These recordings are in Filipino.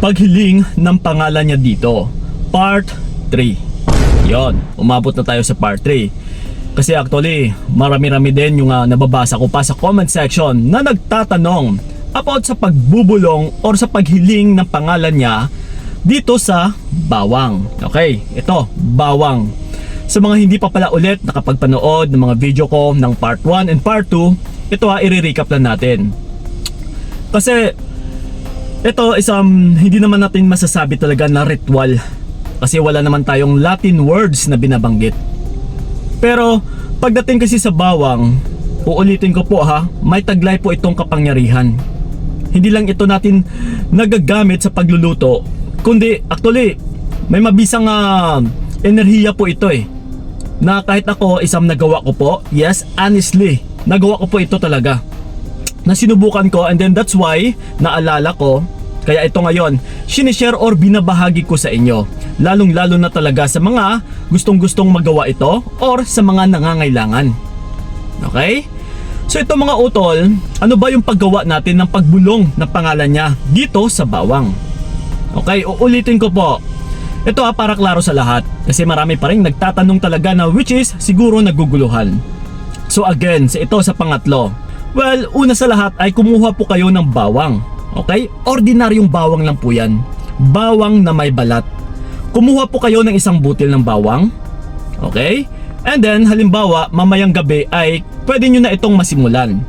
paghiling ng pangalan niya dito, part 3. Yon, umabot na tayo sa part 3. Kasi actually, marami-rami din yung nababasa ko pa sa comment section na nagtatanong about sa pagbubulong or sa paghiling ng pangalan niya dito sa bawang. Okay, ito, bawang. Sa mga hindi pa pala ulit nakapagpanood ng mga video ko ng part 1 and part 2, ito i-recap lang natin. Kasi ito hindi naman natin masasabi talaga na ritual. Kasi wala naman tayong Latin words na binabanggit. Pero pagdating kasi sa bawang, uulitin ko po may taglay po itong kapangyarihan. Hindi lang ito natin nagagamit sa pagluluto, kundi actually may mabisang enerhiya po ito na kahit ako nagawa ko po, yes, honestly, nagawa ko po ito talaga. Na sinubukan ko, and then that's why naalala ko, kaya ito ngayon sinishare or binabahagi ko sa inyo. Lalong lalo na talaga sa mga gustong magawa ito or sa mga nangangailangan. Okay? So ito mga utol, ano ba yung paggawa natin ng pagbulong ng pangalan niya dito sa bawang? Okay, uulitin ko po. Ito para klaro sa lahat kasi marami pa rin nagtatanong talaga na which is siguro naguguluhan. So again, ito sa pangatlo. Well, una sa lahat ay kumuha po kayo ng bawang. Okay? Ordinaryong bawang lang po yan. Bawang na may balat. Kumuha po kayo ng isang butil ng bawang. Okay? And then halimbawa mamayang gabi ay pwede nyo na itong masimulan.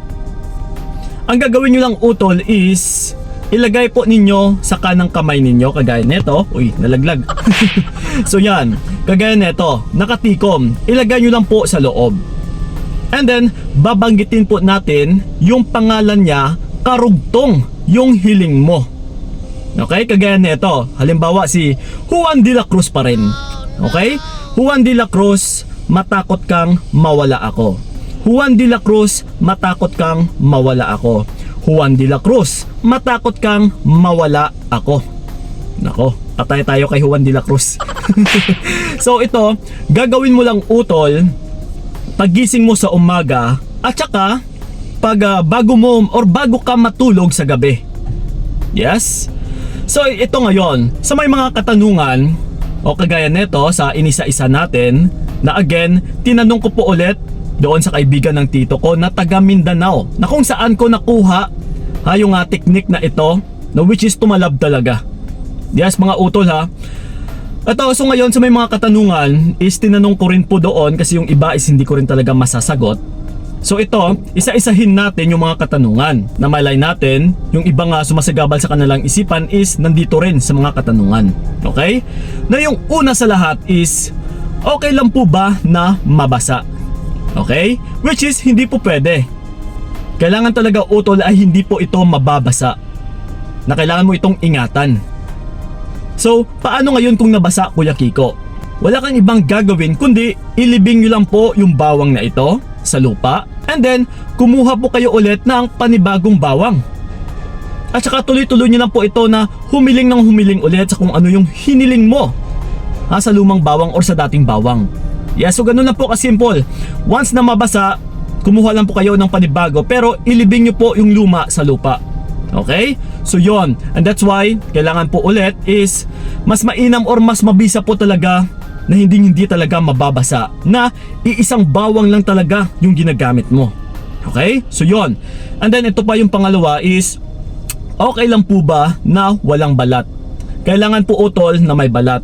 Ang gagawin nyo lang utol is ilagay po ninyo sa kanang kamay ninyo kagaya nito. Uy, nalaglag. So yan, kagaya nito, nakatikom. Ilagay nyo lang po sa loob. And then babanggitin po natin yung pangalan niya karugtong yung hiling mo. Okay, kagaya nito, halimbawa si Juan de la Cruz pa rin. Okay? Juan de la Cruz, matakot kang mawala ako. Juan de la Cruz, matakot kang mawala ako. Juan de la Cruz, matakot kang mawala ako. Nako, patay tayo kay Juan de la Cruz. So ito, gagawin mo lang utol paggising mo sa umaga at saka pag bago ka matulog sa gabi. Yes? So ito ngayon, sa may mga katanungan o kagaya nito sa inisa-isa natin na again, tinanong ko po ulit doon sa kaibigan ng tito ko na taga Mindanao na kung saan ko nakuha yung technique na ito na which is tumalab talaga. Yes mga utol Ito, so ngayon sa may mga katanungan is tinanong ko rin po doon kasi yung iba is hindi ko rin talaga masasagot. So ito, isa-isahin natin yung mga katanungan na malay natin yung ibang sumasagabal sa kanilang isipan is nandito rin sa mga katanungan. Okay? Na yung una sa lahat is okay lang po ba na mabasa? Okay? Which is hindi po pwede. Kailangan talaga utol ay hindi po ito mababasa. Na kailangan mo itong ingatan. So, paano ngayon kung nabasa, Kuya Kiko? Wala kang ibang gagawin kundi ilibing nyo lang po yung bawang na ito sa lupa and then kumuha po kayo ulit ng panibagong bawang. At saka tuloy-tuloy nyo lang po ito na humiling ng humiling ulit sa kung ano yung hiniling mo sa lumang bawang or sa dating bawang. Yeah, so ganun lang po kasimple. Once na mabasa, kumuha lang po kayo ng panibago pero ilibing nyo po yung luma sa lupa. Okay? So yon, and that's why kailangan po ulit is mas mainam or mas mabisa po talaga na hindi talaga mababasa na iisang bawang lang talaga yung ginagamit mo. Okay? So yon. And then ito pa yung pangalawa is okay lang po ba na walang balat? Kailangan po utol na may balat.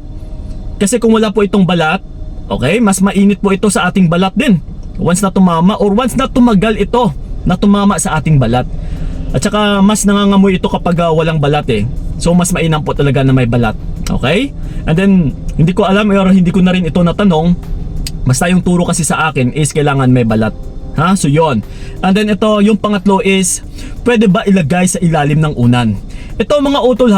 Kasi kung wala po itong balat, okay, mas mainit po ito sa ating balat din. Once na tumama or once na tumagal ito na tumama sa ating balat. At saka mas nangangamoy ito kapag walang balat So mas mainam po talaga na may balat. Okay? And then hindi ko alam or hindi ko na rin ito natanong. Basta yung turo kasi sa akin is kailangan may balat. So yon. And then ito yung pangatlo is pwede ba ilagay sa ilalim ng unan? Ito mga utol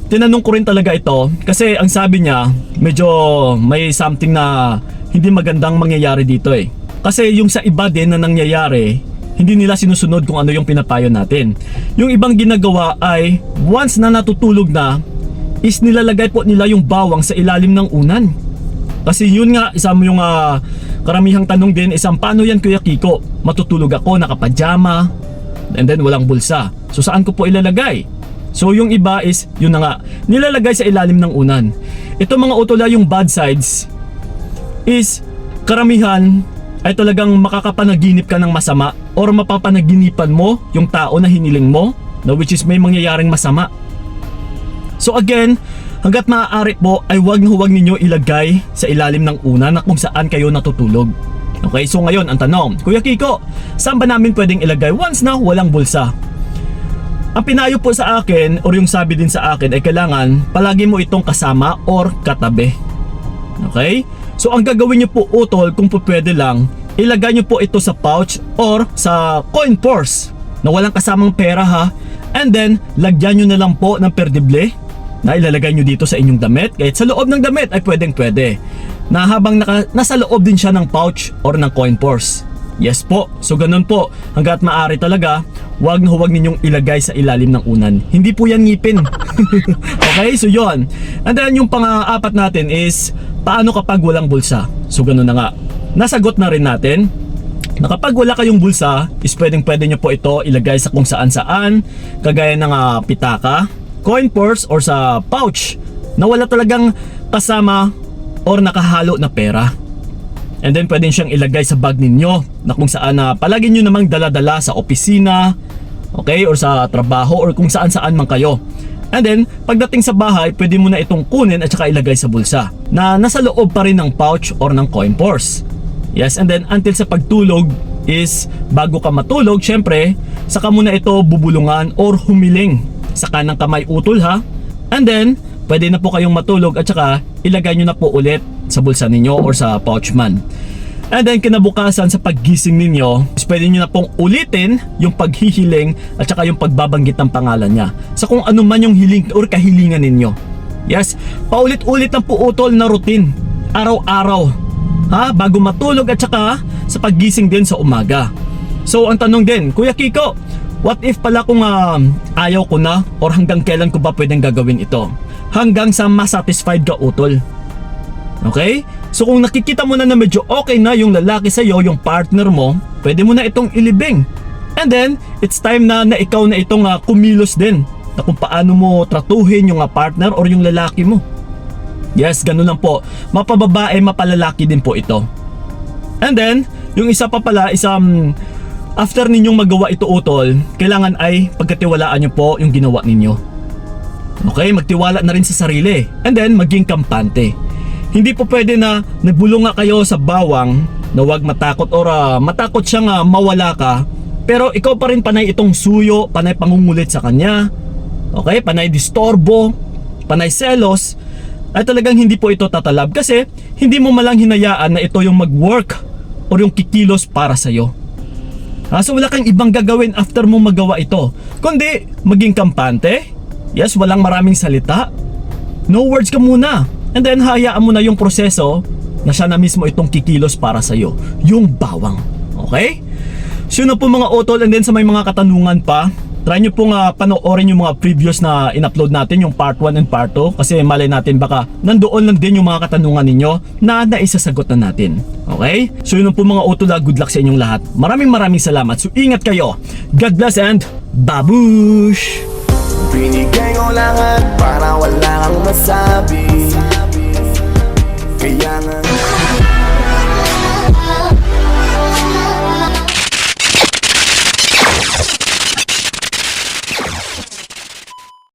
tinanong ko rin talaga ito kasi ang sabi niya medyo may something na hindi magandang mangyayari dito Kasi yung sa iba din na nangyayari, hindi nila sinusunod kung ano yung pinapayo natin. Yung ibang ginagawa ay once na natutulog na is nilalagay po nila yung bawang sa ilalim ng unan. Kasi yun nga, isa mo yung karamihang tanong din, isang paano yan Kuya Kiko? Matutulog ako, nakapajama, and then walang bulsa. So saan ko po ilalagay? So yung iba is, yun na nga, nilalagay sa ilalim ng unan. Ito mga utola, yung bad sides is karamihan ay talagang makakapanaginip ka ng masama or mapapanaginipan mo yung tao na hiniling mo, na which is may mangyayaring masama. So again, hanggat maaari po ay huwag ninyo ilagay sa ilalim ng unan na kung saan kayo natutulog. Okay, so ngayon ang tanong, Kuya Kiko, saan ba namin pwedeng ilagay once na walang bulsa? Ang pinayo po sa akin or yung sabi din sa akin ay kailangan palagi mo itong kasama or katabi. Okay? So ang gagawin nyo po utol, kung po pwede lang, ilagay nyo po ito sa pouch or sa coin purse na walang kasamang pera ha. And then, lagyan nyo na lang po ng perdible na ilalagay nyo dito sa inyong damit. Kahit sa loob ng damit ay pwedeng pwede. Na habang nasa loob din siya ng pouch or ng coin purse. Yes po, so ganun po. Hanggat maaari talaga, huwag ninyong ilagay sa ilalim ng unan. Hindi po yan ngipin. Okay, so yon. And then yung pang-apat natin is, paano kapag walang bulsa? So ganun na nga. Nasagot na rin natin na kapag wala kayong bulsa, is pwede nyo po ito ilagay sa kung saan-saan, kagaya ng pitaka, coin purse, or sa pouch na wala talagang kasama or nakahalo na pera. And then pwede siyang ilagay sa bag ninyo na kung saan palagi nyo namang dala-dala sa opisina, okay, or sa trabaho or kung saan-saan man kayo. And then pagdating sa bahay, pwede mo na itong kunin at saka ilagay sa bulsa na nasa loob pa rin ng pouch or ng coin purse. Yes, and then until sa pagtulog is bago ka matulog, syempre, saka mo na ito bubulungan or humiling sa kanang kamay utol ha. And then pwede na po kayong matulog at saka ilagay nyo na po ulit sa bulsa ninyo or sa pouch man. And then kinabukasan sa paggising ninyo, pwede nyo na pong ulitin yung paghihiling at saka yung pagbabanggit ng pangalan niya sa kung ano man yung hiling or kahilingan ninyo. Yes, paulit-ulit ang po utol na routine, araw-araw ha, bago matulog at saka sa paggising din sa umaga. So ang tanong din, Kuya Kiko, what if pala kung ayaw ko na or hanggang kailan ko ba pwedeng gagawin ito? Hanggang sa masatisfied ka utol. Okay? So kung nakikita mo na medyo okay na yung lalaki sa'yo, yung partner mo, pwede mo na itong ilibing. And then, it's time na ikaw na itong kumilos din na kung paano mo tratuhin yung partner or yung lalaki mo. Yes, ganun lang po. Mapababae, mapalalaki din po ito. And then, yung isa pa pala is after ninyong magawa ito utol, kailangan ay pagkatiwalaan nyo po yung ginawa ninyo. Okay, magtiwala na rin sa sarili. And then, maging kampante. Hindi po pwede na nagbulong nga kayo sa bawang na wag matakot or matakot siyang mawala ka. Pero ikaw pa rin panay itong suyo, panay pangungulit sa kanya. Okay, panay distorbo, panay selos. Ay talagang hindi po ito tatalab kasi hindi mo malang hinayaan na ito yung mag-work or yung kikilos para sa'yo. So wala kang ibang gagawin after mo magawa ito. Kundi maging kampante. Yes, walang maraming salita. No words ka muna. And then hayaan mo na yung proseso na siya na mismo itong kikilos para sa'yo. Yung bawang. Okay? So yun na po mga utol. And then sa may mga katanungan pa, try nyo pong panoorin yung mga previous na in-upload natin, yung part 1 and part 2. Kasi malay natin baka nandoon lang din yung mga katanungan ninyo na naisasagot na natin. Okay? So yun na po mga utol. Good luck sa inyong lahat. Maraming salamat. So ingat kayo. God bless and babush! Binigay ko lahat para wala kang masabi.